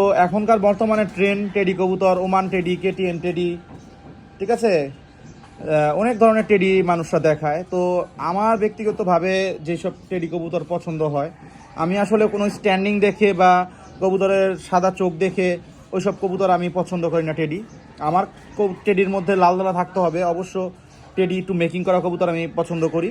তো এখনকার বর্তমানে ট্রেন্ড টেডি কবুতর, ওমান টেডি, কেটিএন টেডি, ঠিক আছে, অনেক ধরনের টেডি মানুষরা দেখায়। তো আমার ব্যক্তিগতভাবে যেসব টেডি কবুতর পছন্দ হয়, আমি আসলে কোনো স্ট্যান্ডিং দেখে বা কবুতরের সাদা চোখ দেখে ওইসব কবুতর আমি পছন্দ করি না টেডি। আমার টেডির মধ্যে লাল দানা থাকতে হবে, অবশ্য টেডি একটু মেকিং করা কবুতর আমি পছন্দ করি।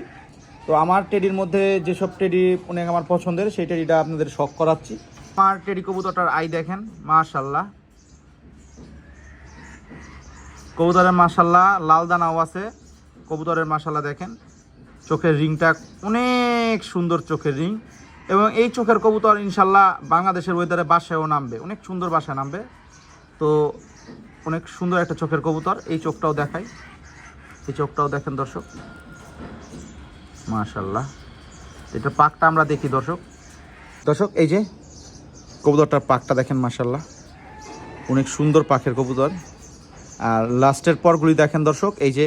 তো আমার টেডির মধ্যে যেসব টেডি অনেক আমার পছন্দের, সেই টেডিটা আপনাদের শখ করাচ্ছি। আমার টেডি কবুতরটার আই দেখেন, মাশাল্লাহ, কবুতরের মাশাল্লাহ লাল দানাও আছে। কবুতরের মাশাল্লাহ দেখেন, চোখের রিংটা অনেক সুন্দর চোখের রিং, এবং এই চোখের কবুতর ইনশাল্লাহ বাংলাদেশের ওয়েদারে বাসায়ও নামবে, অনেক সুন্দর বাসায় নামবে। তো অনেক সুন্দর একটা চোখের কবুতর। এই চোখটাও দেখাই, এই চোখটাও দেখেন দর্শক, মাশাল্লাহ। এটা পাকটা আমরা দেখি দর্শক। দর্শক এই যে কবুতরটার পাকটা দেখেন, মাশাল্লাহ, অনেক সুন্দর পাখের কবুতর। আর লাস্টের পরগুলি দেখেন দর্শক, এই যে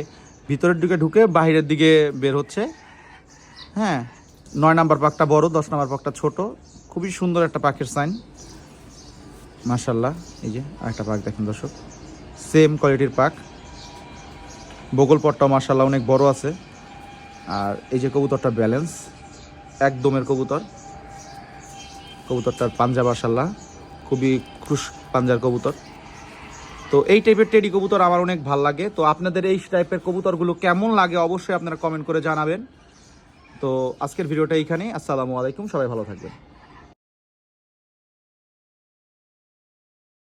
ভিতরের দিকে ঢুকে বাহিরের দিকে বের হচ্ছে। হ্যাঁ, 9 নাম্বার পাকটা বড়, 10 নাম্বার পাকটা ছোট। খুবই সুন্দর একটা পাখির সাইন, মাশাল্লাহ। এই যে আরেকটা পাক দেখেন দর্শক, সেম কোয়ালিটির পাক। বগল পটটাও মাশাল্লাহ অনেক বড় আছে। আর এই যে কবুতরটা ব্যালেন্স একদমের কবুতর, কবুতরটার পাঞ্জা মাশাল্লাহ খুবই খুশ পাঞ্জার কবুতর। তো এই টাইপের টেডি কবুতর আমার অনেক ভাল লাগে। তো আপনাদের এই টাইপের কবুতরগুলো কেমন লাগে অবশ্যই আপনারা কমেন্ট করে জানাবেন। তো আজকের ভিডিওটা এইখানেই। আসসালামু আলাইকুম, সবাই ভালো থাকবেন।